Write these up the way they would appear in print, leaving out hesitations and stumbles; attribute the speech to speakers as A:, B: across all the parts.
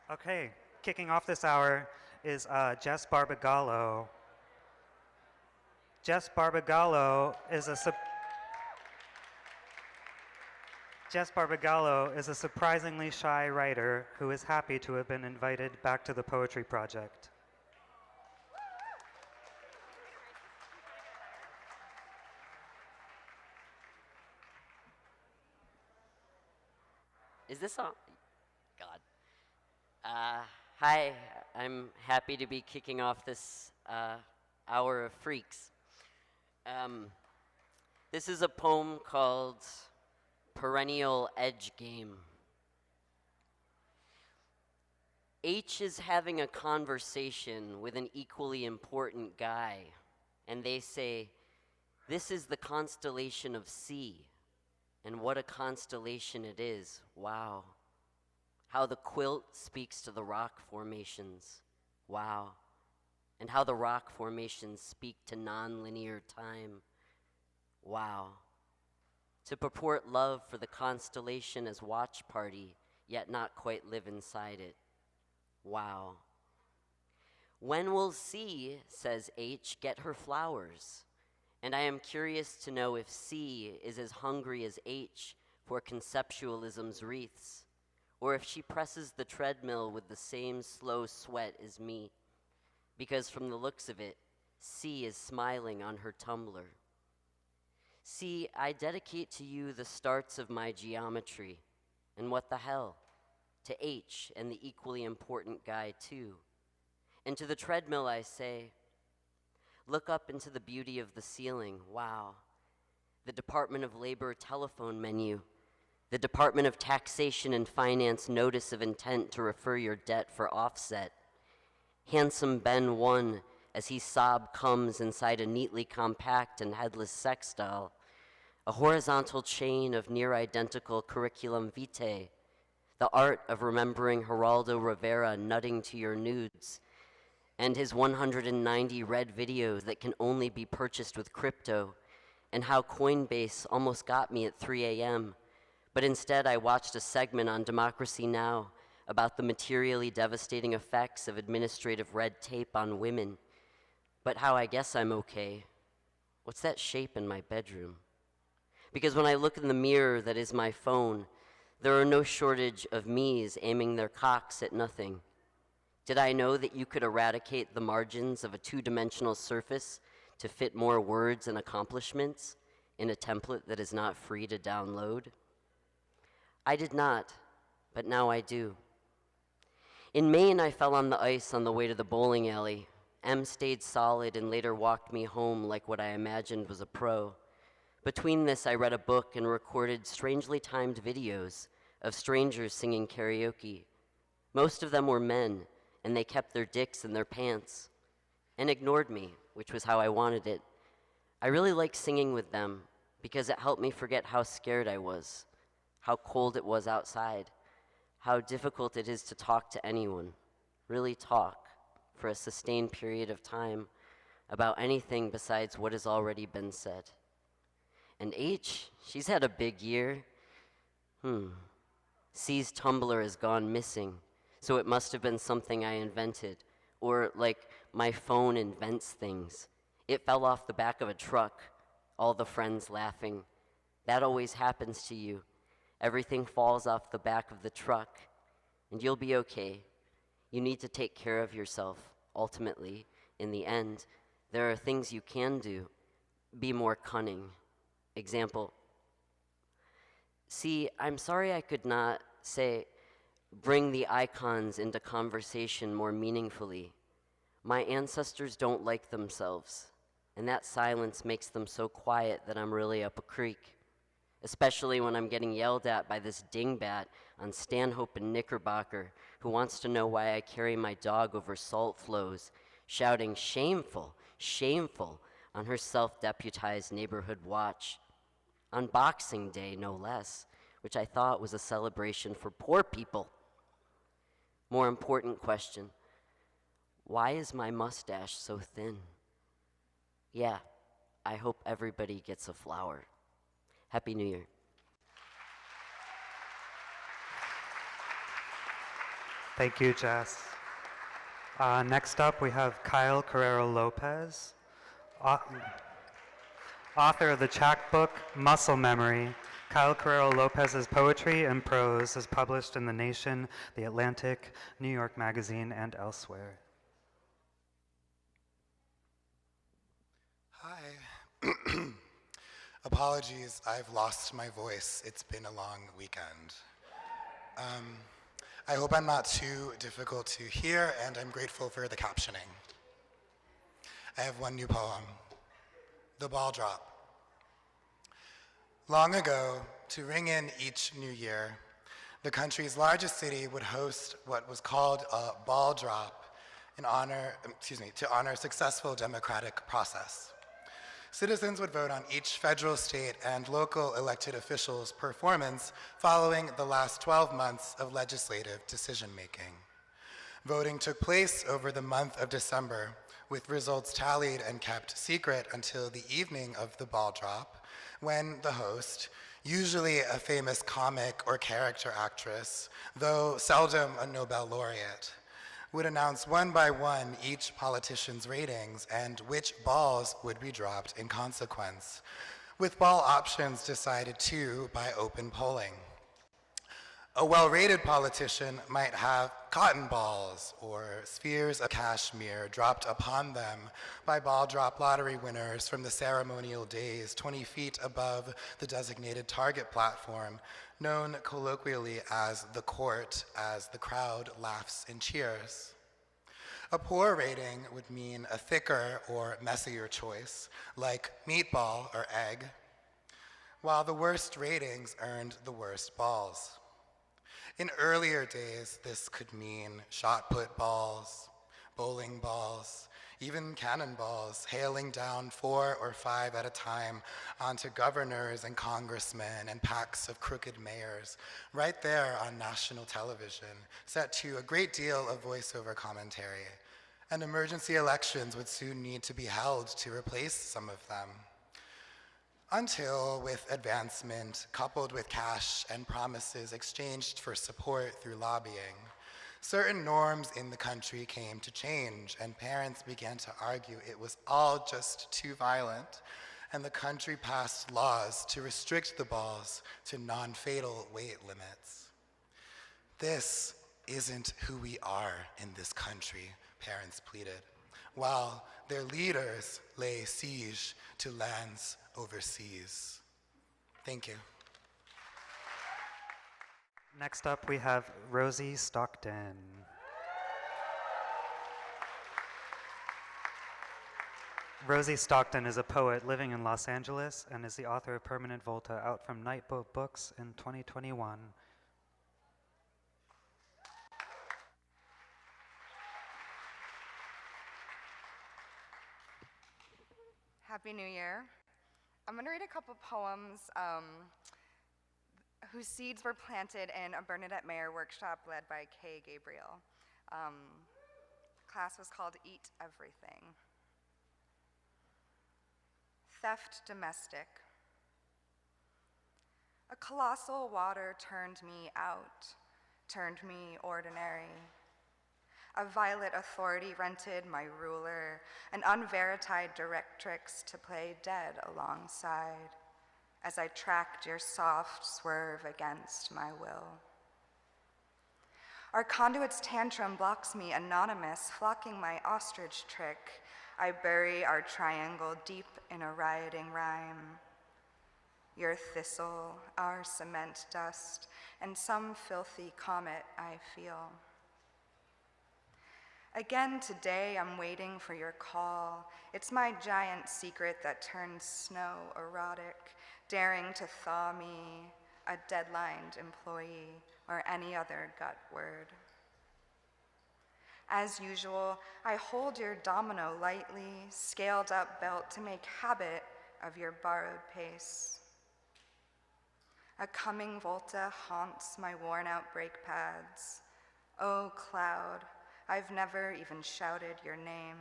A: Okay, kicking off this hour is Jess Barbagallo. Jess Barbagallo is a Jess Barbagallo is a surprisingly shy writer who is happy to have been invited back to the Poetry Project.
B: Is this on? God. Hi, I'm happy to be kicking off this hour of freaks. This is a poem called Perennial Edge Game. H is having a conversation with an equally important guy, and they say, "This is the constellation of C, and what a constellation it is, wow. How the quilt speaks to the rock formations, wow. And how the rock formations speak to non-linear time, wow. To purport love for the constellation as watch party, yet not quite live inside it, wow. When will C, says H, get her flowers? And I am curious to know if C is as hungry as H for conceptualism's wreaths, or if she presses the treadmill with the same slow sweat as me, because from the looks of it, C is smiling on her tumbler. C, I dedicate to you the starts of my geometry, and what the hell, to H and the equally important guy too. And to the treadmill I say, look up into the beauty of the ceiling, wow. The Department of Labor telephone menu, the Department of Taxation and Finance notice of intent to refer your debt for offset. Handsome Ben 1 as he sob comes inside a neatly compact and headless sex doll. A horizontal chain of near-identical curriculum vitae. The art of remembering Geraldo Rivera nutting to your nudes. And his 190 red videos that can only be purchased with crypto. And how Coinbase almost got me at 3 a.m. But instead I watched a segment on Democracy Now! About the materially devastating effects of administrative red tape on women. But how I guess I'm okay. What's that shape in my bedroom? Because when I look in the mirror that is my phone, there are no shortage of me's aiming their cocks at nothing. Did I know that you could eradicate the margins of a two-dimensional surface to fit more words and accomplishments in a template that is not free to download? I did not, but now I do. In Maine, I fell on the ice on the way to the bowling alley. M stayed solid and later walked me home like what I imagined was a pro. Between this, I read a book and recorded strangely timed videos of strangers singing karaoke. Most of them were men, and they kept their dicks in their pants and ignored me, which was how I wanted it. I really liked singing with them because it helped me forget how scared I was, how cold it was outside, how difficult it is to talk to anyone, really talk for a sustained period of time about anything besides what has already been said. And H, she's had a big year. C's Tumblr has gone missing, so it must have been something I invented, or like my phone invents things. It fell off the back of a truck, all the friends laughing. That always happens to you. Everything falls off the back of the truck, and you'll be okay. You need to take care of yourself, ultimately, in the end. There are things you can do. Be more cunning. Example. See, I'm sorry I could not say, bring the icons into conversation more meaningfully. My ancestors don't like themselves, and that silence makes them so quiet that I'm really up a creek. Especially when I'm getting yelled at by this dingbat on Stanhope and Knickerbocker who wants to know why I carry my dog over salt flows, shouting shameful, shameful on her self-deputized neighborhood watch. On Boxing Day, no less, which I thought was a celebration for poor people. More important question, why is my mustache so thin? Yeah, I hope everybody gets a flower. Happy New Year.
A: Thank you, Jess. Next up, we have Kyle Carrero Lopez, au- author of the chapbook Muscle Memory. Kyle Carrero Lopez's poetry and prose is published in The Nation, The Atlantic, New York Magazine, and elsewhere.
C: Hi. Apologies, I've lost my voice. It's been a long weekend. I hope I'm not too difficult to hear, and I'm grateful for the captioning. I have one new poem, The Ball Drop. Long ago, to ring in each new year, the country's largest city would host what was called a ball drop to honor a successful democratic process. Citizens would vote on each federal, state, and local elected officials' performance following the last 12 months of legislative decision-making. Voting took place over the month of December, with results tallied and kept secret until the evening of the ball drop, when the host, usually a famous comic or character actress, though seldom a Nobel laureate, would announce one by one each politician's ratings and which balls would be dropped in consequence, with ball options decided too by open polling. A well-rated politician might have cotton balls or spheres of cashmere dropped upon them by ball drop lottery winners from the ceremonial days 20 feet above the designated target platform, known colloquially as the court, as the crowd laughs and cheers. A poor rating would mean a thicker or messier choice, like meatball or egg, while the worst ratings earned the worst balls. In earlier days, this could mean shot put balls, bowling balls, even cannonballs hailing down 4 or 5 at a time onto governors and congressmen and packs of crooked mayors, right there on national television, set to a great deal of voiceover commentary. And emergency elections would soon need to be held to replace some of them. Until, with advancement, coupled with cash and promises exchanged for support through lobbying, certain norms in the country came to change, and parents began to argue it was all just too violent, and the country passed laws to restrict the balls to non-fatal weight limits. This isn't who we are in this country, parents pleaded, while their leaders lay siege to lands overseas. Thank you.
A: Next up, we have Rosie Stockton. Rosie Stockton is a poet living in Los Angeles and is the author of Permanent Volta, out from Nightboat Books in 2021.
D: Happy New Year. I'm going to read a couple poems whose seeds were planted in a Bernadette Mayer workshop led by Kay Gabriel. Class was called Eat Everything. Theft domestic. A colossal water turned me out, turned me ordinary. A violet authority rented my ruler, an unveritied directrix to play dead alongside, as I tracked your soft swerve against my will. Our conduit's tantrum blocks me anonymous, flocking my ostrich trick. I bury our triangle deep in a rioting rhyme. Your thistle, our cement dust, and some filthy comet I feel. Again today, I'm waiting for your call. It's my giant secret that turns snow erotic, daring to thaw me, a deadlined employee, or any other gut word. As usual, I hold your domino lightly, scaled up belt to make habit of your borrowed pace. A coming volta haunts my worn out brake pads. Oh, cloud, I've never even shouted your name.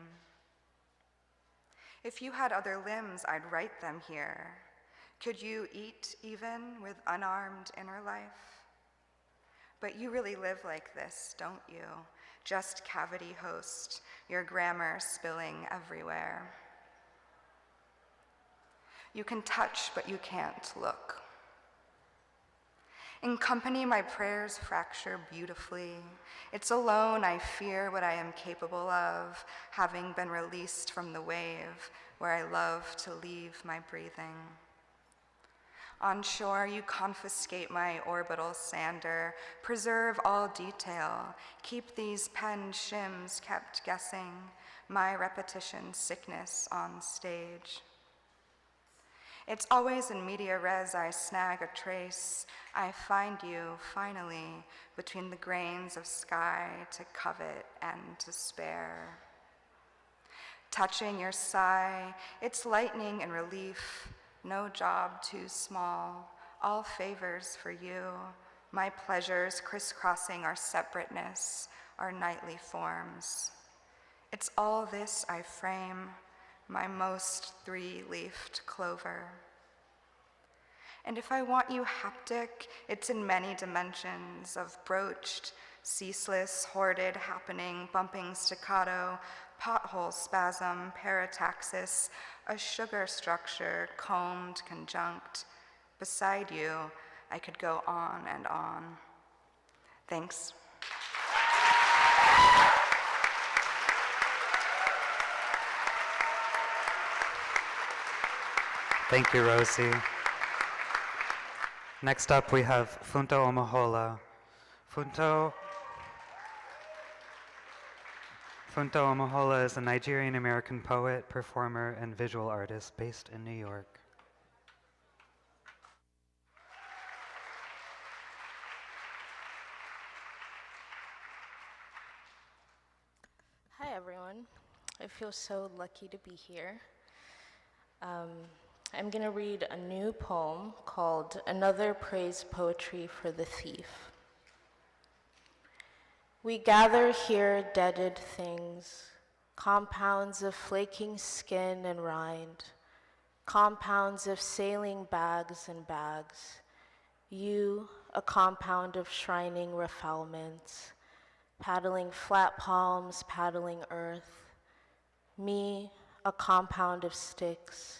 D: If you had other limbs, I'd write them here. Could you eat even with unarmed inner life? But you really live like this, don't you? Just cavity host, your grammar spilling everywhere. You can touch, but you can't look. In company, my prayers fracture beautifully. It's alone I fear what I am capable of, having been released from the wave where I love to leave my breathing. On shore, you confiscate my orbital sander, preserve all detail, keep these pen shims kept guessing, my repetition sickness on stage. It's always in media res I snag a trace. I find you, finally, between the grains of sky to covet and to spare. Touching your sigh, it's lightning and relief, no job too small, all favors for you, my pleasures crisscrossing our separateness, our nightly forms. It's all this I frame, my most three-leafed clover. And if I want you haptic, it's in many dimensions of broached, ceaseless, hoarded happening, bumping staccato, pothole spasm, parataxis, a sugar structure, combed, conjunct. Beside you, I could go on and on. Thanks.
A: Thank you, Rosie. Next up, we have Funto Omohola. Funto Omohola is a Nigerian-American poet, performer, and visual artist based in New York.
E: Hi, everyone. I feel so lucky to be here. I'm going to read a new poem called Another Praise Poetry for the Thief. We gather here deaded things, compounds of flaking skin and rind, compounds of sailing bags and bags, you, a compound of shrining refoulements, paddling flat palms, paddling earth, me, a compound of sticks.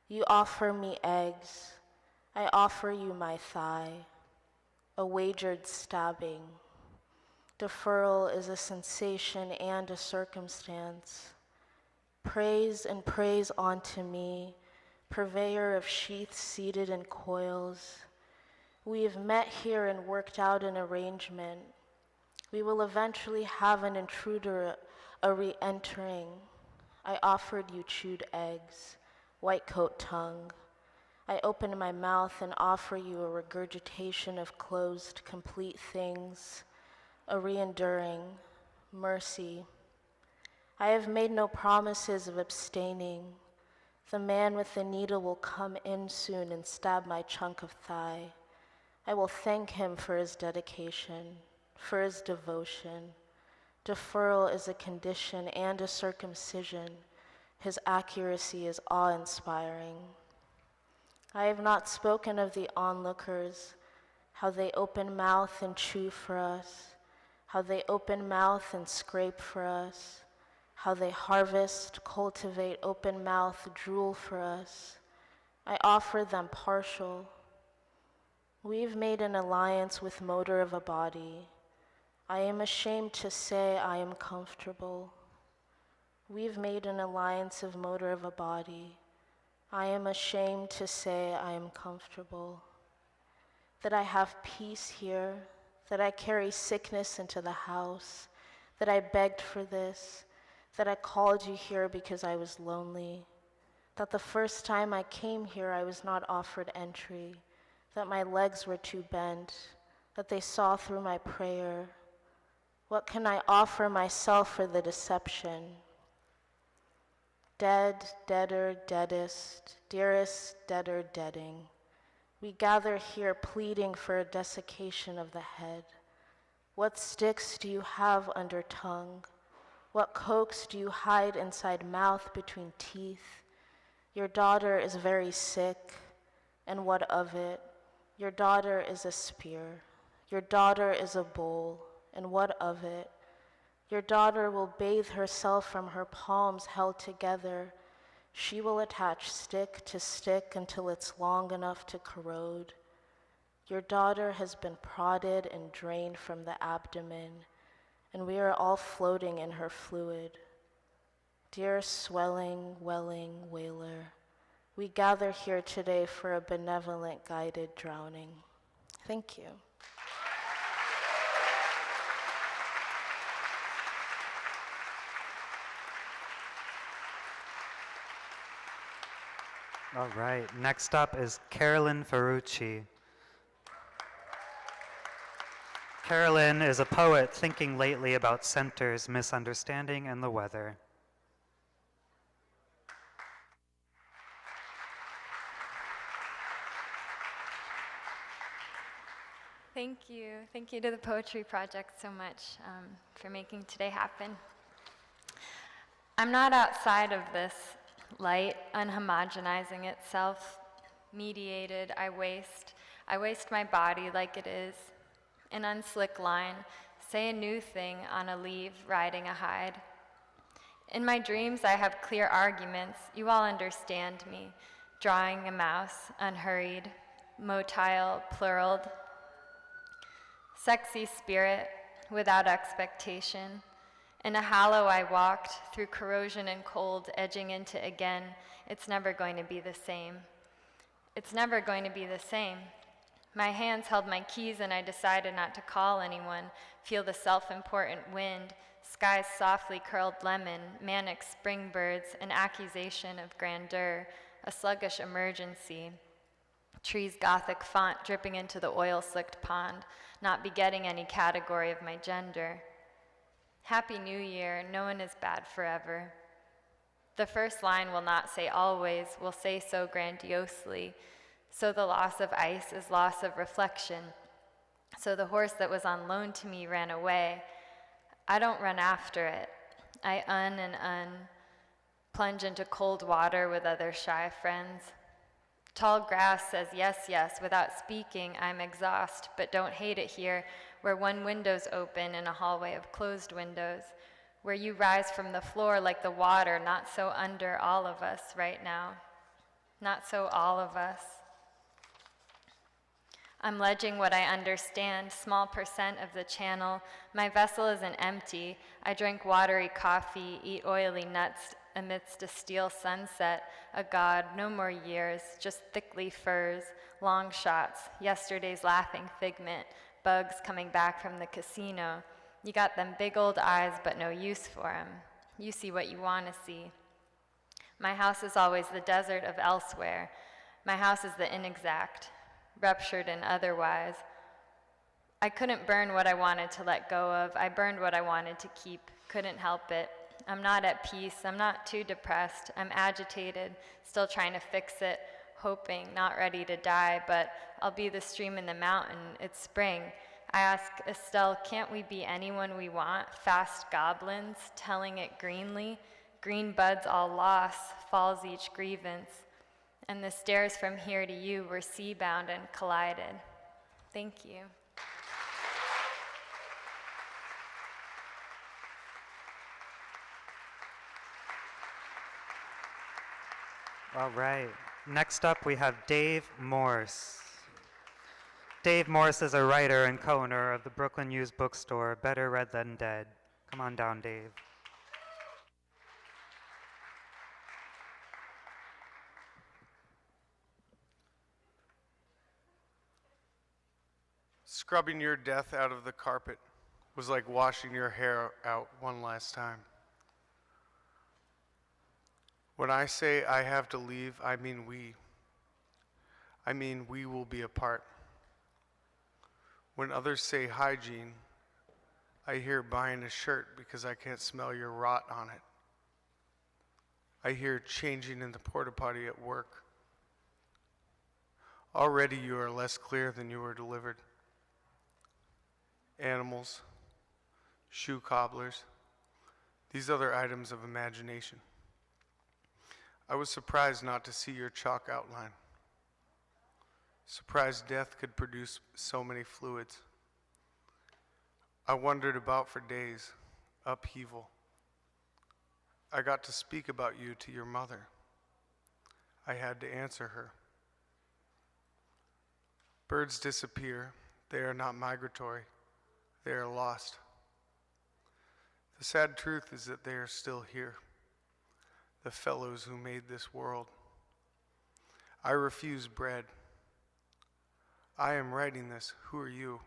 E: You offer me eggs, I offer you my thigh, a wagered stabbing. Deferral is a sensation and a circumstance. Praise and praise onto me, purveyor of sheaths seated in coils. We have met here and worked out an arrangement. We will eventually have an intruder, a re-entering. I offered you chewed eggs, white coat tongue. I open my mouth and offer you a regurgitation of closed, complete things, a re-enduring, mercy. I have made no promises of abstaining. The man with the needle will come in soon and stab my chunk of thigh. I will thank him for his dedication, for his devotion. Deferral is a condition and a circumcision. His accuracy is awe-inspiring. I have not spoken of the onlookers, how they open mouth and chew for us, how they open mouth and scrape for us, how they harvest, cultivate, open mouth, drool for us. I offer them partial. We've made an alliance with motor of a body. I am ashamed to say I am comfortable. We've made an alliance of motor of a body. I am ashamed to say I am comfortable. That I have peace here, that I carry sickness into the house, that I begged for this, that I called you here because I was lonely, that the first time I came here I was not offered entry, that my legs were too bent, that they saw through my prayer. What can I offer myself for the deception? Dead, deader, deadest, dearest, deader, deading. We gather here pleading for a desiccation of the head. What sticks do you have under tongue? What cokes do you hide inside mouth between teeth? Your daughter is very sick, and what of it? Your daughter is a spear. Your daughter is a bowl, and what of it? Your daughter will bathe herself from her palms held together. She will attach stick to stick until it's long enough to corrode. Your daughter has been prodded and drained from the abdomen, and we are all floating in her fluid. Dear swelling, welling whaler, we gather here today for a benevolent guided drowning. Thank you.
A: All right, next up is Carolyn Ferrucci. Carolyn is a poet thinking lately about centers, misunderstanding, and the weather.
F: Thank you. Thank you to the Poetry Project so much for making today happen. I'm not outside of this light, unhomogenizing itself, mediated. I waste my body like it is. An unslick line, say a new thing on a leaf, riding a hide. In my dreams, I have clear arguments. You all understand me. Drawing a mouse, unhurried, motile, pluraled. Sexy spirit, without expectation. In a hollow I walked, through corrosion and cold, edging into again. It's never going to be the same. It's never going to be the same. My hands held my keys and I decided not to call anyone, feel the self-important wind, skies softly curled lemon, manic spring birds, an accusation of grandeur, a sluggish emergency. Trees' Gothic font dripping into the oil-slicked pond, not begetting any category of my gender. Happy New Year, no one is bad forever. The first line will not say always, will say so grandiosely. So the loss of ice is loss of reflection. So the horse that was on loan to me ran away. I don't run after it. I plunge into cold water with other shy friends. Tall grass says yes, yes, without speaking. I'm exhaust, but don't hate it here, where one window's open in a hallway of closed windows, where you rise from the floor like the water, not so under all of us right now. Not so all of us. I'm ledging what I understand, small percent of the channel. My vessel isn't empty. I drink watery coffee, eat oily nuts amidst a steel sunset. A god, no more years, just thickly furs, long shots, yesterday's laughing figment, bugs coming back from the casino. You got them big old eyes, but no use for 'em. You see what you want to see. My house is always the desert of elsewhere. My house is the inexact, ruptured and otherwise. I couldn't burn what I wanted to let go of. I burned what I wanted to keep, couldn't help it. I'm not at peace. I'm not too depressed. I'm agitated, still trying to fix it, hoping, not ready to die, but I'll be the stream in the mountain. It's spring. I ask Estelle, can't we be anyone we want? Fast goblins, telling it greenly. Green buds all loss, falls each grievance. And the stairs from here to you were sea-bound and collided. Thank you.
A: All right, next up we have Dave Morse. Dave Morse is a writer and co-owner of the Brooklyn Used Bookstore, Better Read Than Dead. Come on down, Dave.
G: Scrubbing your death out of the carpet was like washing your hair out one last time. When I say I have to leave, I mean we. I mean we will be apart. When others say hygiene, I hear buying a shirt because I can't smell your rot on it. I hear changing in the porta potty at work. Already you are less clear than you were delivered. Animals, shoe cobblers, these other items of imagination. I was surprised not to see your chalk outline. Surprised death could produce so many fluids. I wondered about for days, upheaval. I got to speak about you to your mother. I had to answer her. Birds disappear. They are not migratory. They are lost. The sad truth is that they are still here, the fellows who made this world. I refuse bread. I am writing this. Who are you?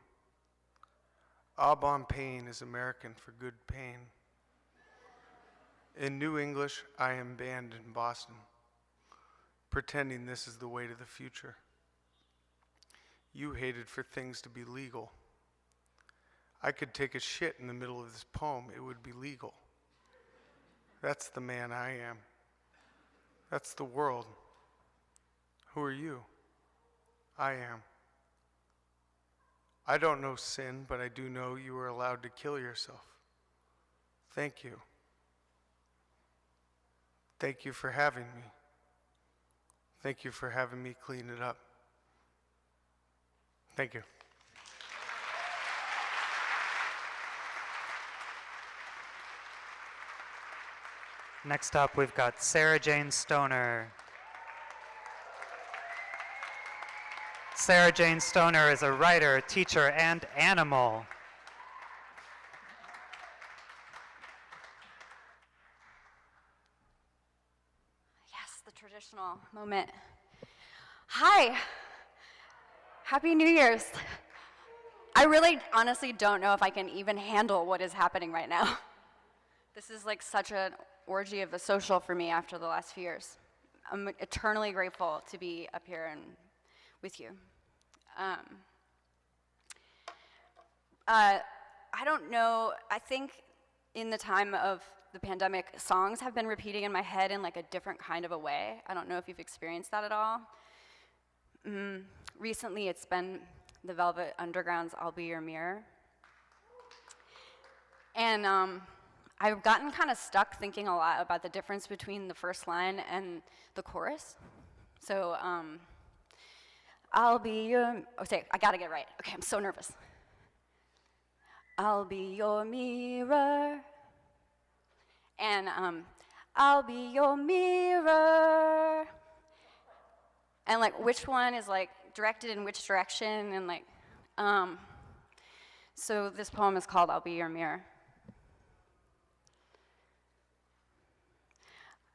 G: Aubon pain is American for good pain. In New English, I am banned in Boston, pretending this is the way to the future. You hated for things to be legal. I could take a shit in the middle of this poem. It would be legal. That's the man I am. That's the world. Who are you? I am. I don't know sin, but I do know you are allowed to kill yourself. Thank you. Thank you for having me. Thank you for having me clean it up. Thank you.
A: Next up, we've got Sarah Jane Stoner. Sarah Jane Stoner is a writer, teacher, and animal.
H: Yes, the traditional moment. Hi. Happy New Year's. I really honestly don't know if I can even handle what is happening right now. This is like such an orgy of a social for me after the last few years. I'm eternally grateful to be up here and with you. I don't know, I think in the time of the pandemic, songs have been repeating in my head in like a different kind of a way. I don't know if you've experienced that at all. Recently it's been the Velvet Underground's I'll Be Your Mirror. And I've gotten kind of stuck thinking a lot about the difference between the first line and the chorus. So, I'll be your, I gotta get it right. Okay, I'm so nervous. I'll be your mirror. And I'll be your mirror. And like which one is like directed in which direction and like, so this poem is called I'll Be Your Mirror.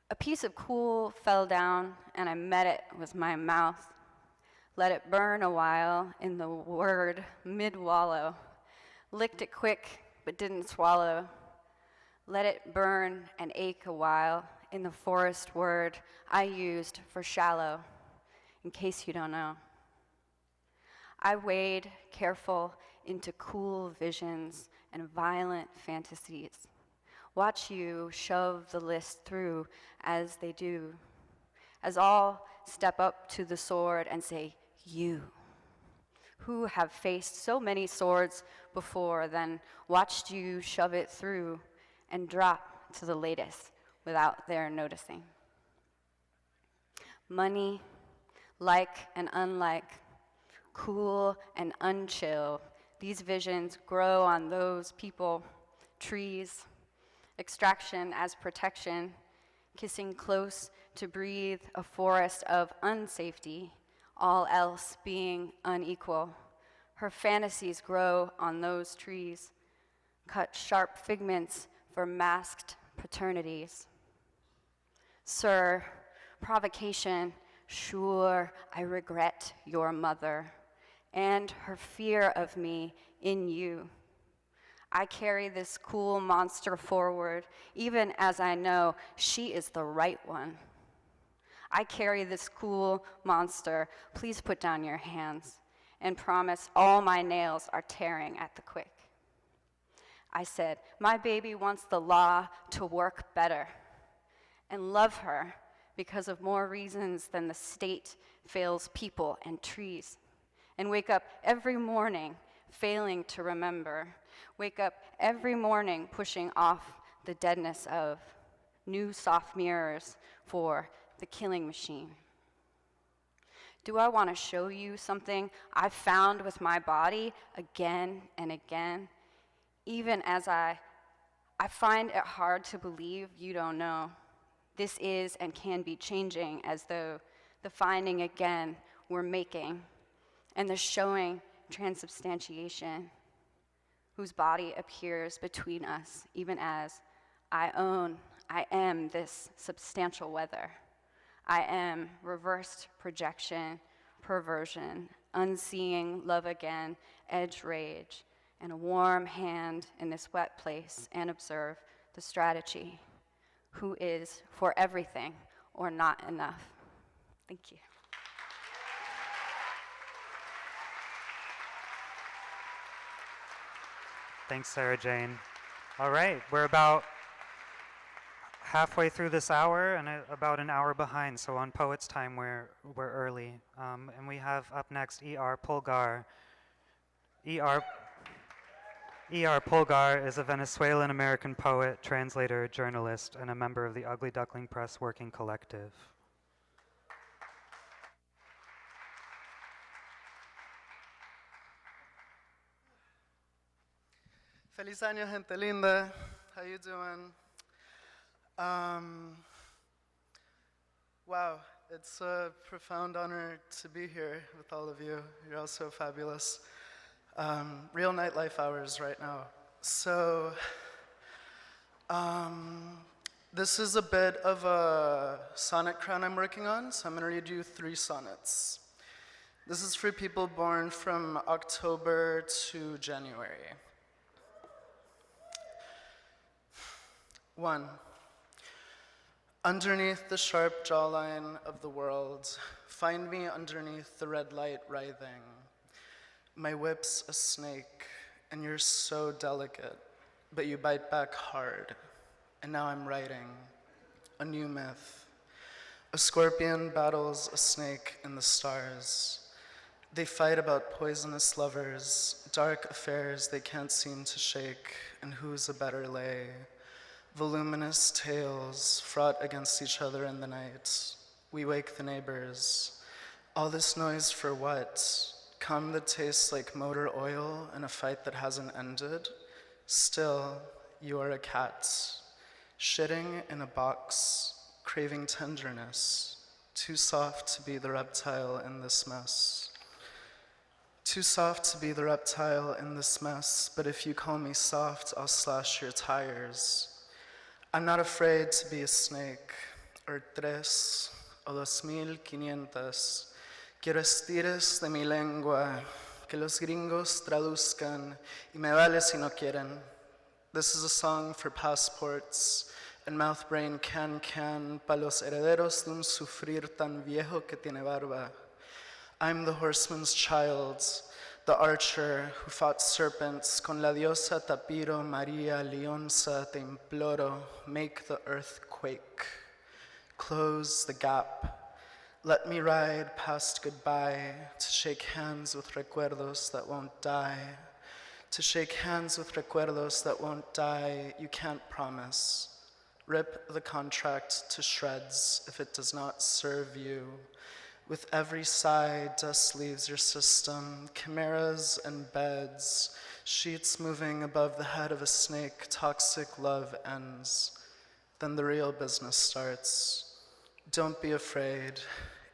H: A piece of cool fell down and I met it with my mouth. Let it burn a while in the word mid-wallow. Licked it quick but didn't swallow. Let it burn and ache a while in the forest word I used for shallow, in case you don't know. I wade careful into cool visions and violent fantasies. Watch you shove the list through as they do, as all step up to the sword and say, you, who have faced so many swords before, then watched you shove it through and drop to the latest without their noticing. Money, like and unlike, cool and unchill, these visions grow on those people, trees, extraction as protection, kissing close to breathe a forest of unsafety, all else being unequal. Her fantasies grow on those trees, cut sharp figments for masked paternities. Sir, provocation, sure I regret your mother and her fear of me in you. I carry this cool monster forward, even as I know she is the right one. I carry this cool monster. Please put down your hands and promise all my nails are tearing at the quick. I said, my baby wants the law to work better and love her because of more reasons than the state fails people and trees, and wake up every morning failing to remember, wake up every morning pushing off the deadness of new soft mirrors for the killing machine. Do I want to show you something I've found with my body again and again? even as I find it hard to believe you don't know. This is and can be changing, as though the finding again we're making, and the showing transubstantiation, whose body appears between us, even as I am this substantial weather. I am reversed projection, perversion, unseeing love again, edge rage, and a warm hand in this wet place, and observe the strategy, who is for everything or not enough. Thank you.
A: Thanks, Sarah Jane. All right, we're about halfway through this hour and about an hour behind, so on Poets Time we're early. And we have up next E.R. Pulgar. E.R. Pulgar is a Venezuelan-American poet, translator, journalist, and a member of the Ugly Duckling Press Working Collective.
I: Feliz año, gente linda. How you doing? Wow, it's a profound honor to be here with all of you. You're all so fabulous. Real nightlife hours right now. So, this is a bit of a sonnet crown I'm working on, so I'm going to read you 3 sonnets. This is for people born from October to January. 1. Underneath the sharp jawline of the world, find me underneath the red light writhing. My whip's a snake, and you're so delicate, but you bite back hard. And now I'm writing a new myth. A scorpion battles a snake in the stars. They fight about poisonous lovers, dark affairs they can't seem to shake, and who's a better lay. Voluminous tales fraught against each other in the night. We wake the neighbors. All this noise for what? Cum that tastes like motor oil in a fight that hasn't ended? Still, you are a cat, shitting in a box, craving tenderness, too soft to be the reptile in this mess. Too soft to be the reptile in this mess, but if you call me soft, I'll slash your tires. I'm not afraid to be a snake, or 3 o 2,500. Quiero estires de mi lengua, que los gringos traduzcan, y me vale si no quieren. This is a song for passports and mouth brain can pa los herederos de un sufrir tan viejo que tiene barba. I'm the horseman's child, the archer who fought serpents, con la diosa Tapiro, Maria, Leonza, te imploro, make the earth quake. Close the gap. Let me ride past goodbye, to shake hands with recuerdos that won't die. To shake hands with recuerdos that won't die, you can't promise. Rip the contract to shreds if it does not serve you. With every sigh, dust leaves your system, chimeras and beds, sheets moving above the head of a snake, toxic love ends. Then the real business starts. Don't be afraid,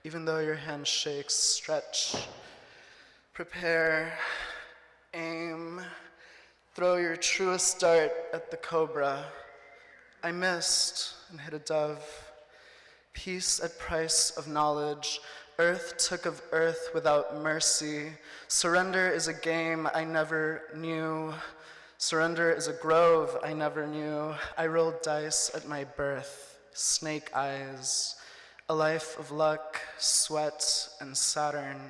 I: even though your hand shakes, stretch, prepare, aim, throw your truest dart at the cobra. I missed and hit a dove. Peace at price of knowledge. Earth took of earth without mercy. Surrender is a game I never knew. Surrender is a grove I never knew. I rolled dice at my birth, snake eyes. A life of luck, sweat, and Saturn.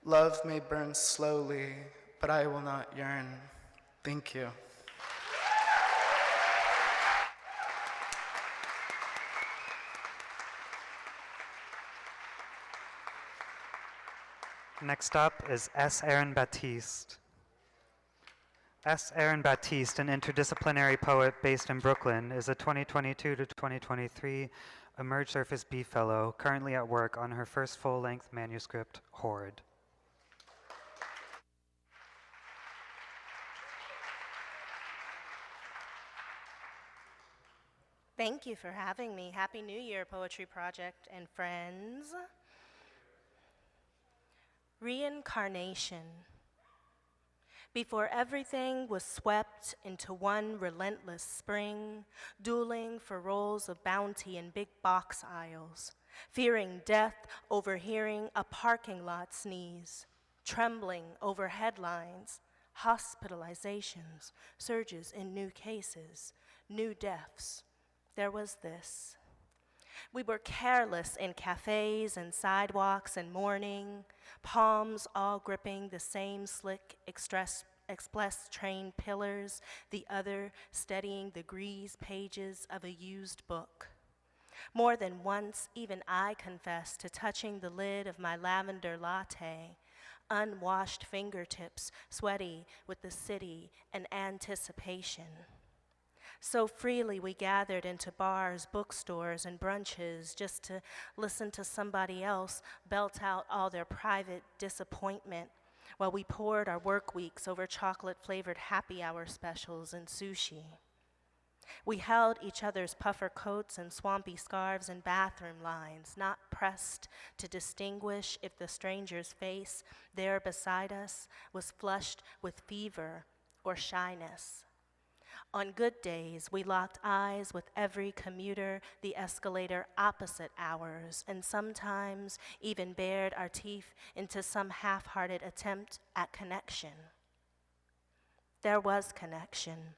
I: Love may burn slowly, but I will not yearn. Thank you.
A: Next up is S. Aaron Baptiste. S. Aaron Baptiste, an interdisciplinary poet based in Brooklyn, is a 2022 to 2023 Emerge Surface B Fellow, currently at work on her first full-length manuscript, Horde.
J: Thank you for having me. Happy New Year, Poetry Project and friends. Reincarnation. Before everything was swept into one relentless spring, dueling for rolls of bounty in big box aisles, fearing death, overhearing a parking lot sneeze, trembling over headlines, hospitalizations, surges in new cases, new deaths. There was this. We were careless in cafes and sidewalks and mourning, palms all gripping the same slick express train pillars, the other steadying the greased pages of a used book. More than once, even I confessed to touching the lid of my lavender latte, unwashed fingertips sweaty with the city and anticipation. So freely we gathered into bars, bookstores, and brunches just to listen to somebody else belt out all their private disappointment while we poured our work weeks over chocolate-flavored happy hour specials and sushi. We held each other's puffer coats and swampy scarves in bathroom lines, not pressed to distinguish if the stranger's face there beside us was flushed with fever or shyness. On good days, we locked eyes with every commuter, the escalator opposite ours, and sometimes even bared our teeth into some half-hearted attempt at connection. There was connection.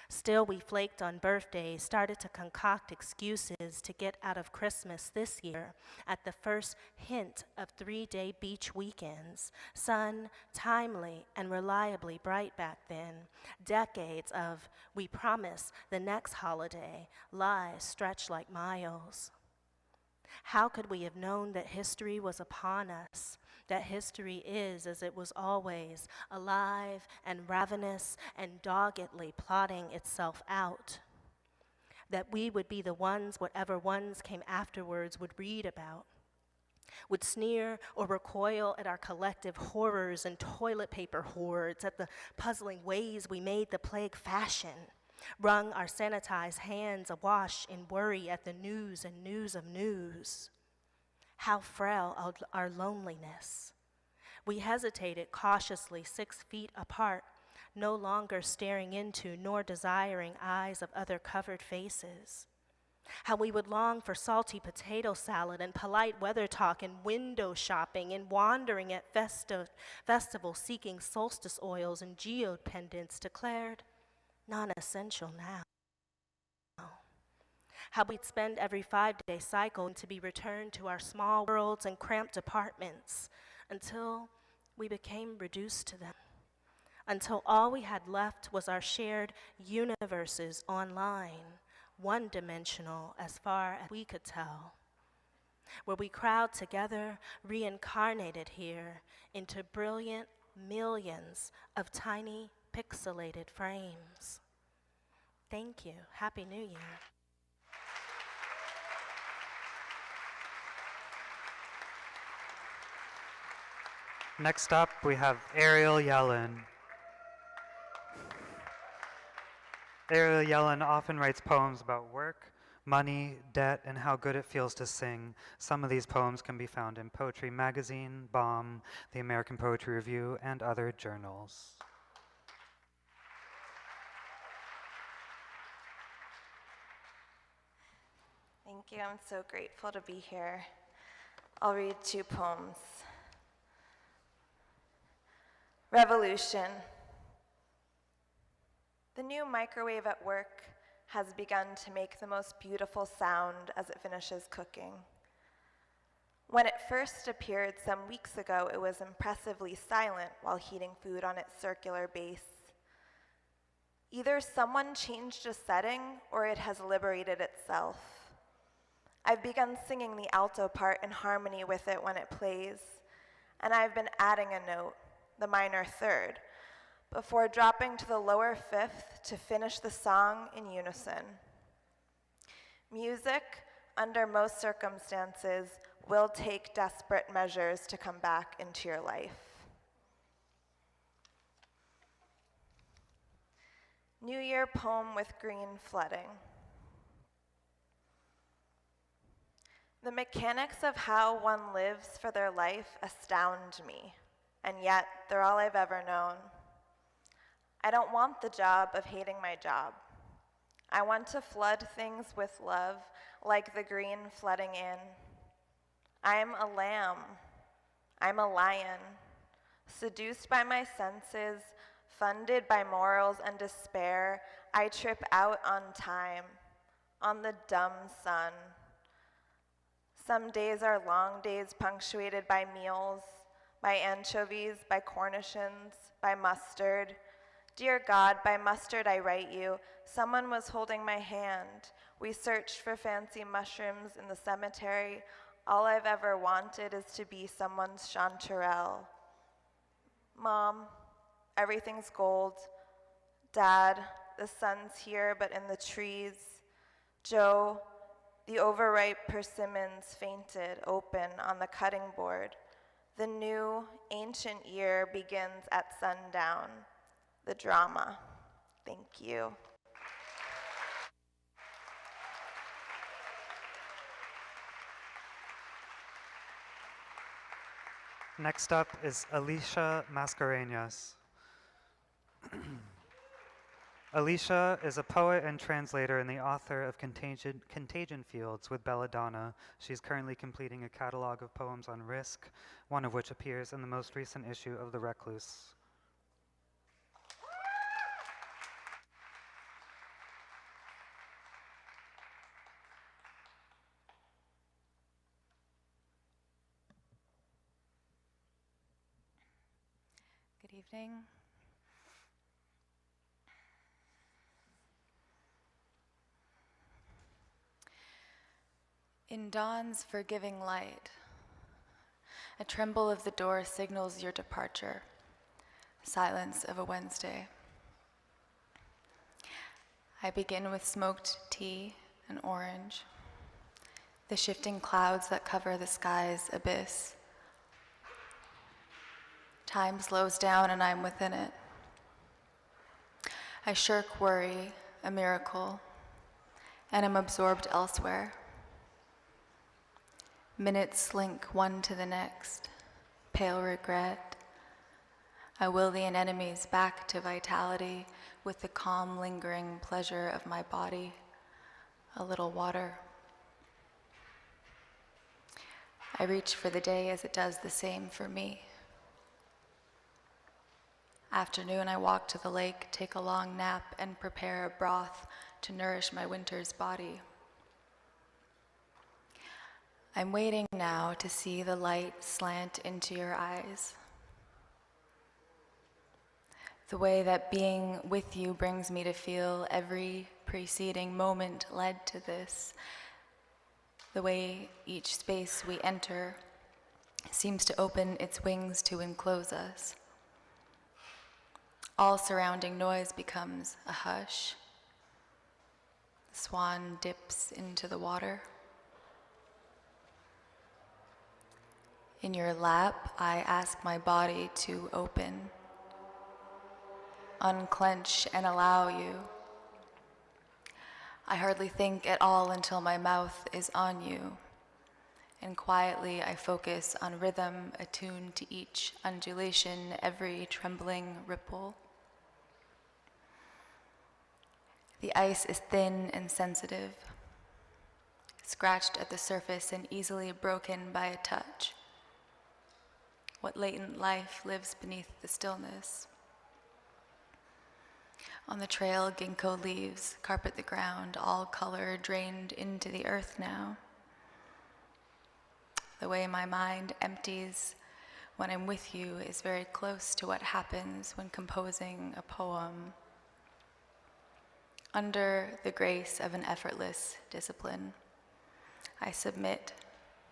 J: Still, we flaked on birthdays, started to concoct excuses to get out of Christmas this year at the first hint of 3-day beach weekends. Sun, timely and reliably bright back then. Decades of, we promise, the next holiday, lies stretched like miles. How could we have known that history was upon us? That history is, as it was always, alive and ravenous and doggedly plotting itself out. That we would be the ones whatever ones came afterwards would read about, would sneer or recoil at our collective horrors and toilet paper hoards, at the puzzling ways we made the plague fashion, wrung our sanitized hands awash in worry at the news and news of news. How frail our loneliness. We hesitated cautiously 6 feet apart, no longer staring into nor desiring eyes of other covered faces. How we would long for salty potato salad and polite weather talk and window shopping and wandering at festivals seeking solstice oils and geode pendants declared non-essential now. How we'd spend every 5-day cycle to be returned to our small worlds and cramped apartments until we became reduced to them, until all we had left was our shared universes online, one-dimensional as far as we could tell, where we crowd together, reincarnated here into brilliant millions of tiny pixelated frames. Thank you. Happy New Year.
A: Next up, we have Ariel Yellen. Ariel Yellen often writes poems about work, money, debt, and how good it feels to sing. Some of these poems can be found in Poetry Magazine, Bomb, the American Poetry Review, and other journals.
K: Thank you. I'm so grateful to be here. I'll read 2 poems. Revolution. The new microwave at work has begun to make the most beautiful sound as it finishes cooking. When it first appeared some weeks ago, it was impressively silent while heating food on its circular base. Either someone changed a setting or it has liberated itself. I've begun singing the alto part in harmony with it when it plays, and I've been adding a note, the minor third, before dropping to the lower fifth to finish the song in unison. Music, under most circumstances, will take desperate measures to come back into your life. New Year poem with green flooding. The mechanics of how one lives for their life astound me, and yet they're all I've ever known. I don't want the job of hating my job. I want to flood things with love, like the green flooding in. I'm a lamb. I'm a lion, seduced by my senses, funded by morals and despair. I trip out on time, on the dumb sun. Some days are long days punctuated by meals, by anchovies, by cornichons, by mustard. Dear God, by mustard I write you. Someone was holding my hand. We searched for fancy mushrooms in the cemetery. All I've ever wanted is to be someone's chanterelle. Mom, everything's gold. Dad, the sun's here but in the trees. Joe, the overripe persimmons fainted open on the cutting board. The new, ancient year begins at sundown. The drama. Thank you.
A: Next up is Alicia Mascareñas. Alicia is a poet and translator and the author of Contagion Fields with Belladonna. She's currently completing a catalog of poems on risk, one of which appears in the most recent issue of The Recluse.
L: Good evening. In dawn's forgiving light, a tremble of the door signals your departure, silence of a Wednesday. I begin with smoked tea and orange, the shifting clouds that cover the sky's abyss. Time slows down and I'm within it. I shirk worry, a miracle, and am absorbed elsewhere. Minutes slink one to the next, pale regret. I will the anemones back to vitality with the calm, lingering pleasure of my body, a little water. I reach for the day as it does the same for me. Afternoon, I walk to the lake, take a long nap, and prepare a broth to nourish my winter's body. I'm waiting now to see the light slant into your eyes. The way that being with you brings me to feel every preceding moment led to this. The way each space we enter seems to open its wings to enclose us. All surrounding noise becomes a hush. The swan dips into the water. In your lap, I ask my body to open, unclench and allow you. I hardly think at all until my mouth is on you, and quietly I focus on rhythm attuned to each undulation, every trembling ripple. The ice is thin and sensitive, scratched at the surface and easily broken by a touch. What latent life lives beneath the stillness? On the trail, ginkgo leaves carpet the ground, all color drained into the earth now. The way my mind empties when I'm with you is very close to what happens when composing a poem. Under the grace of an effortless discipline, I submit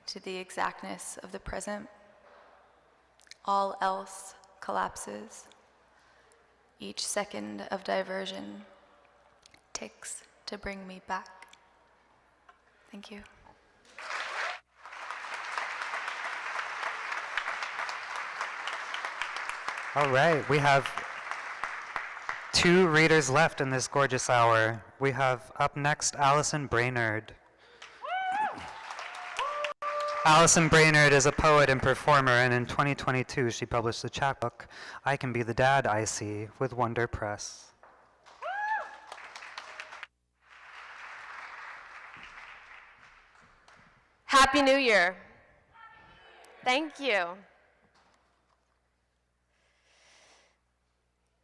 L: to the exactness of the present. All else collapses. Each second of diversion ticks to bring me back. Thank you.
A: All right, we have 2 readers left in this gorgeous hour. We have up next Allison Brainerd. Allison Brainerd is a poet and performer, and in 2022 she published the chapbook, I Can Be the Dad I See, with Wonder Press.
M: Happy New Year. Thank you.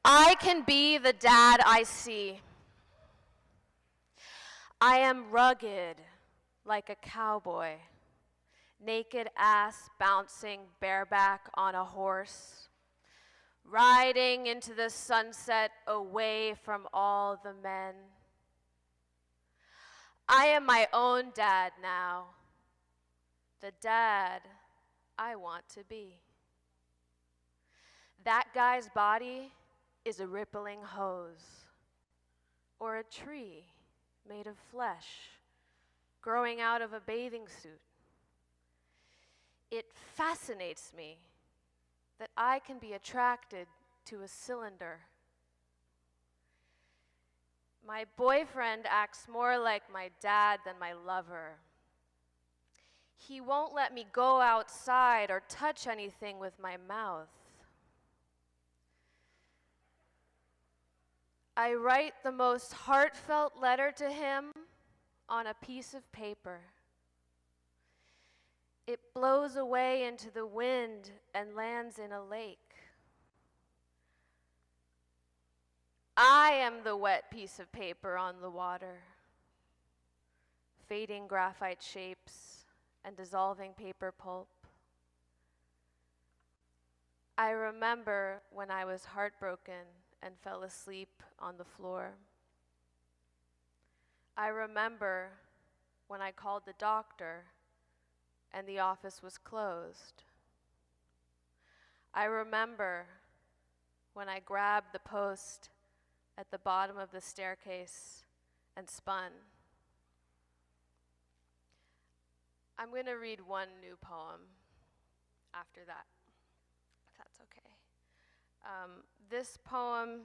M: I can be the dad I see. I am rugged like a cowboy, naked ass bouncing bareback on a horse, riding into the sunset away from all the men. I am my own dad now, the dad I want to be. That guy's body is a rippling hose or a tree made of flesh growing out of a bathing suit. It fascinates me that I can be attracted to a cylinder. My boyfriend acts more like my dad than my lover. He won't let me go outside or touch anything with my mouth. I write the most heartfelt letter to him on a piece of paper. It blows away into the wind and lands in a lake. I am the wet piece of paper on the water, fading graphite shapes and dissolving paper pulp. I remember when I was heartbroken and fell asleep on the floor. I remember when I called the doctor and the office was closed. I remember when I grabbed the post at the bottom of the staircase and spun. I'm going to read one new poem after that, if that's okay. This poem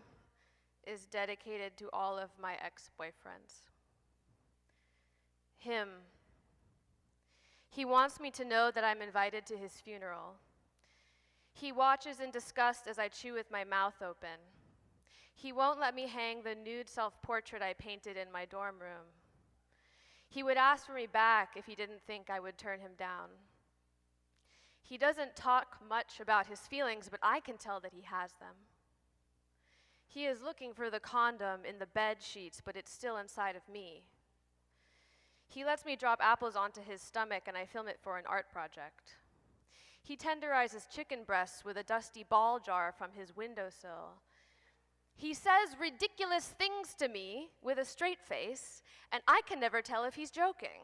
M: is dedicated to all of my ex-boyfriends. Him. He wants me to know that I'm invited to his funeral. He watches in disgust as I chew with my mouth open. He won't let me hang the nude self-portrait I painted in my dorm room. He would ask for me back if he didn't think I would turn him down. He doesn't talk much about his feelings, but I can tell that he has them. He is looking for the condom in the bed sheets, but it's still inside of me. He lets me drop apples onto his stomach and I film it for an art project. He tenderizes chicken breasts with a dusty ball jar from his windowsill. He says ridiculous things to me with a straight face, and I can never tell if he's joking.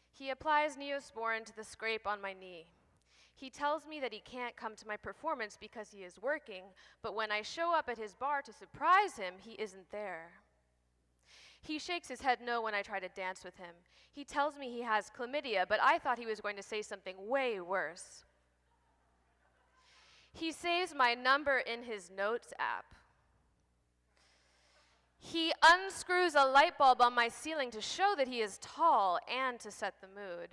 M: He applies Neosporin to the scrape on my knee. He tells me that he can't come to my performance because he is working, but when I show up at his bar to surprise him, he isn't there. He shakes his head no when I try to dance with him. He tells me he has chlamydia, but I thought he was going to say something way worse. He saves my number in his notes app. He unscrews a light bulb on my ceiling to show that he is tall and to set the mood.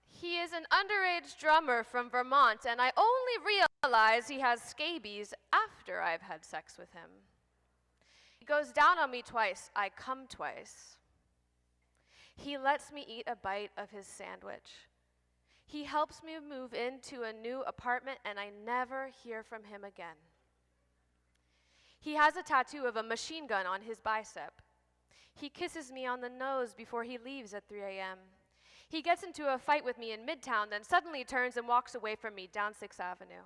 M: He is an underage drummer from Vermont, and I only realize he has scabies after I've had sex with him. He goes down on me twice, I come twice. He lets me eat a bite of his sandwich. He helps me move into a new apartment, and I never hear from him again. He has a tattoo of a machine gun on his bicep. He kisses me on the nose before he leaves at 3 a.m. He gets into a fight with me in Midtown, then suddenly turns and walks away from me down 6th Avenue.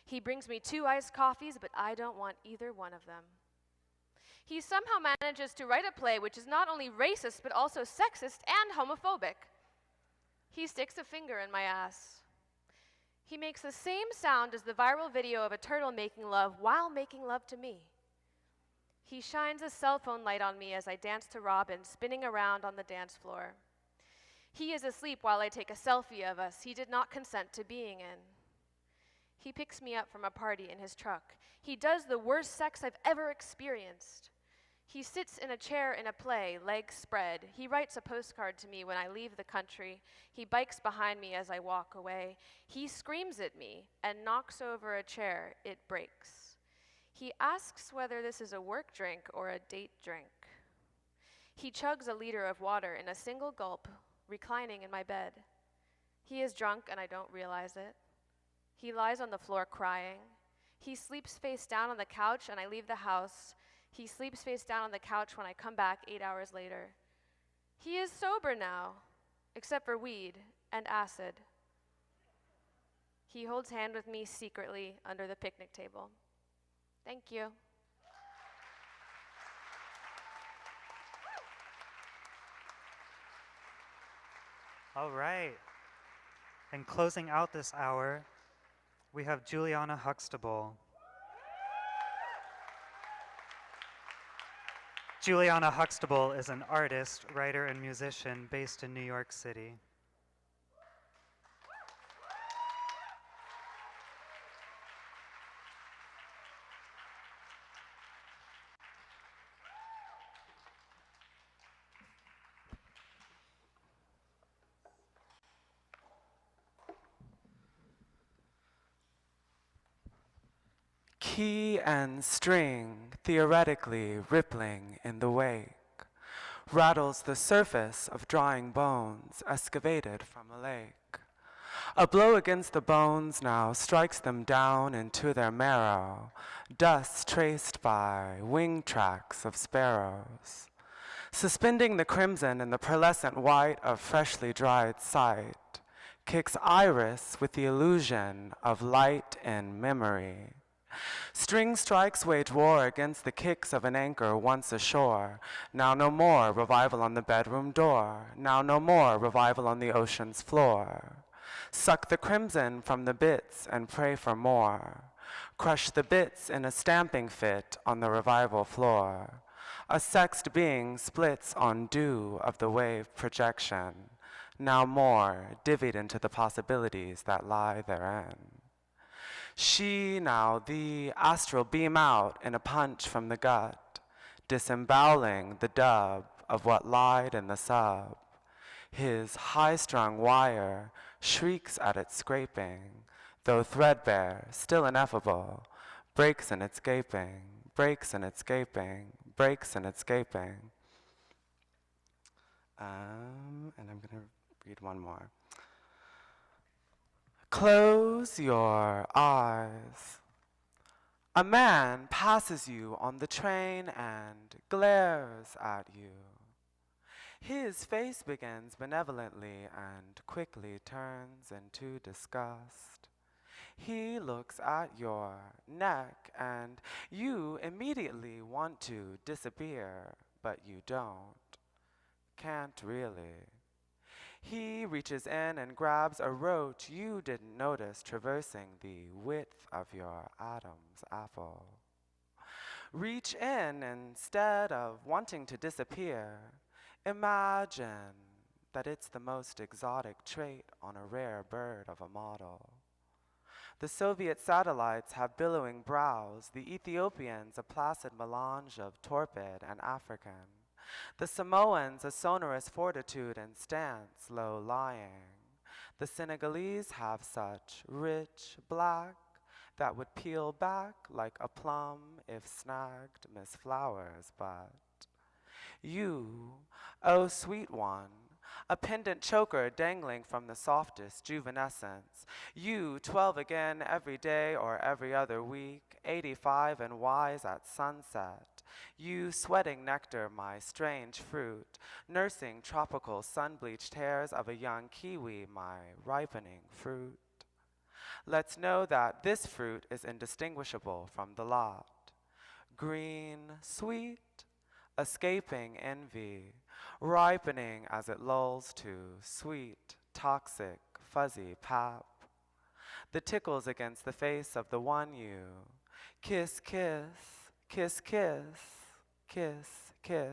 M: He brings me 2 iced coffees, but I don't want either one of them. He somehow manages to write a play which is not only racist, but also sexist and homophobic. He sticks a finger in my ass. He makes the same sound as the viral video of a turtle making love while making love to me. He shines a cell phone light on me as I dance to Robin, spinning around on the dance floor. He is asleep while I take a selfie of us he did not consent to being in. He picks me up from a party in his truck. He does the worst sex I've ever experienced. He sits in a chair in a play, legs spread. He writes a postcard to me when I leave the country. He bikes behind me as I walk away. He screams at me and knocks over a chair. It breaks. He asks whether this is a work drink or a date drink. He chugs a liter of water in a single gulp, reclining in my bed. He is drunk and I don't realize it. He lies on the floor crying. He sleeps face down on the couch and I leave the house. He sleeps face down on the couch when I come back 8 hours later. He is sober now, except for weed and acid. He holds hand with me secretly under the picnic table. Thank you.
A: All right. And closing out this hour, we have Juliana Huxtable. Juliana Huxtable is an artist, writer, and musician based in New York City.
N: Key and string theoretically rippling in the wake, rattles the surface of drying bones excavated from a lake. A blow against the bones now strikes them down into their marrow, dust traced by wing tracks of sparrows. Suspending the crimson in the pearlescent white of freshly dried sight, kicks iris with the illusion of light and memory. String strikes wage war against the kicks of an anchor once ashore. Now no more revival on the bedroom door. Now no more revival on the ocean's floor. Suck the crimson from the bits and pray for more. Crush the bits in a stamping fit on the revival floor. A sexed being splits on dew of the wave projection. Now more divvied into the possibilities that lie therein. She now the astral beam out in a punch from the gut, disemboweling the dub of what lied in the sub. His high-strung wire shrieks at its scraping, though threadbare, still ineffable, breaks in its gaping, breaks in its gaping, breaks in its gaping. And I'm gonna read one more. Close your eyes. A man passes you on the train and glares at you. His face begins benevolently and quickly turns into disgust. He looks at your neck and you immediately want to disappear, but you don't. Can't really. He reaches in and grabs a roach you didn't notice traversing the width of your Adam's apple. Reach in instead of wanting to disappear. Imagine that it's the most exotic trait on a rare bird of a model. The Soviet satellites have billowing brows, the Ethiopians a placid melange of torpid and African. The Samoans a sonorous fortitude and stance, low-lying. The Senegalese have such rich black that would peel back like a plum if snagged Miss Flowers, but you, oh sweet one, a pendant choker dangling from the softest juvenescence. You, 12 again every day or every other week, 85 and wise at sunset. You, sweating nectar, my strange fruit, nursing tropical sun-bleached hairs of a young kiwi, my ripening fruit. Let's know that this fruit is indistinguishable from the lot. Green, sweet, escaping envy, ripening as it lulls to sweet, toxic, fuzzy pap. The tickles against the face of the one you. Kiss, kiss, kiss, kiss, kiss, kiss.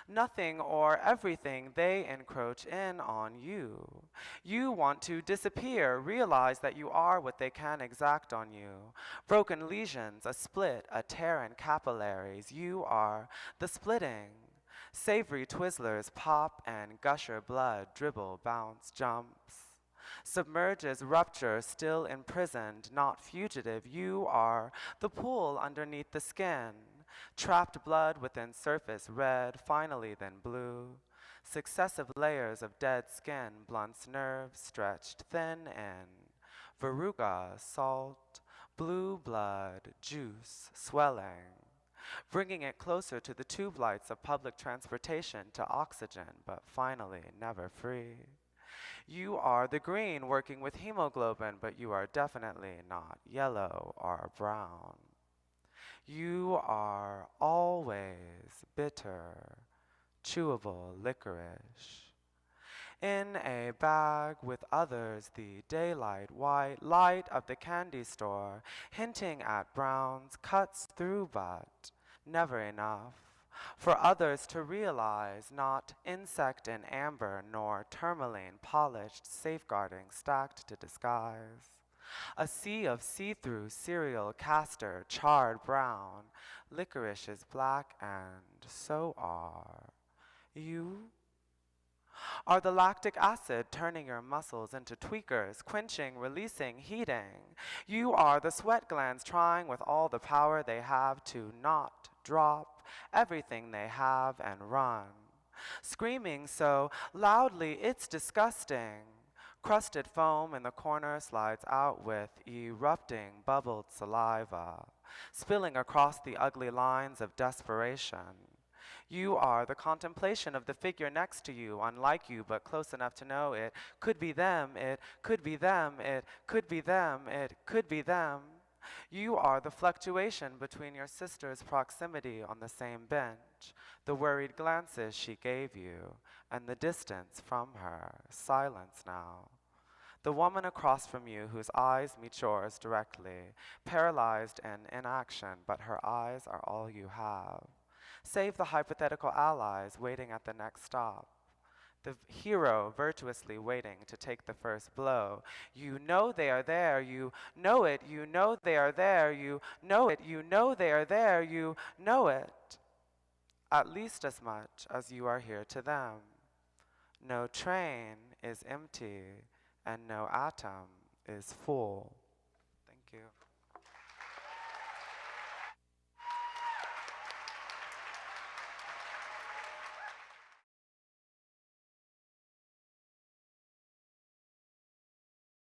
N: Nothing or everything, they encroach in on you. You want to disappear, realize that you are what they can exact on you. Broken lesions, a split, a tear in capillaries, you are the splitting. Savory Twizzlers pop and gusher blood, dribble, bounce, jumps. Submerges rupture, still imprisoned, not fugitive. You are the pool underneath the skin. Trapped blood within surface, red, finally then blue. Successive layers of dead skin, blunts nerves, stretched thin in. Verruga, salt, blue blood, juice, swelling. Bringing it closer to the tube lights of public transportation, to oxygen, but finally never free. You are the green working with hemoglobin, but you are definitely not yellow or brown. You are always bitter, chewable licorice. In a bag with others, the daylight, white light of the candy store, hinting at browns, cuts through but never enough. For others to realize, not insect in amber, nor tourmaline polished, safeguarding, stacked to disguise. A sea of see-through cereal, castor, charred brown. Licorice is black, and so are you. Are the lactic acid turning your muscles into tweakers, quenching, releasing, heating? You are the sweat glands trying with all the power they have to not drop everything they have and run. Screaming so loudly it's disgusting. Crusted foam in the corner slides out with erupting, bubbled saliva, spilling across the ugly lines of desperation. You are the contemplation of the figure next to you, unlike you, but close enough to know it could be them, it could be them, it could be them, it could be them. You are the fluctuation between your sister's proximity on the same bench, the worried glances she gave you, and the distance from her, silence now. The woman across from you whose eyes meet yours directly, paralyzed in inaction, but her eyes are all you have. Save the hypothetical allies waiting at the next stop. The hero virtuously waiting to take the first blow. You know they are there, you know it, you know they are there, you know it, you know they are there, you know it. At least as much as you are here to them. No train is empty, and no atom is full. Thank you.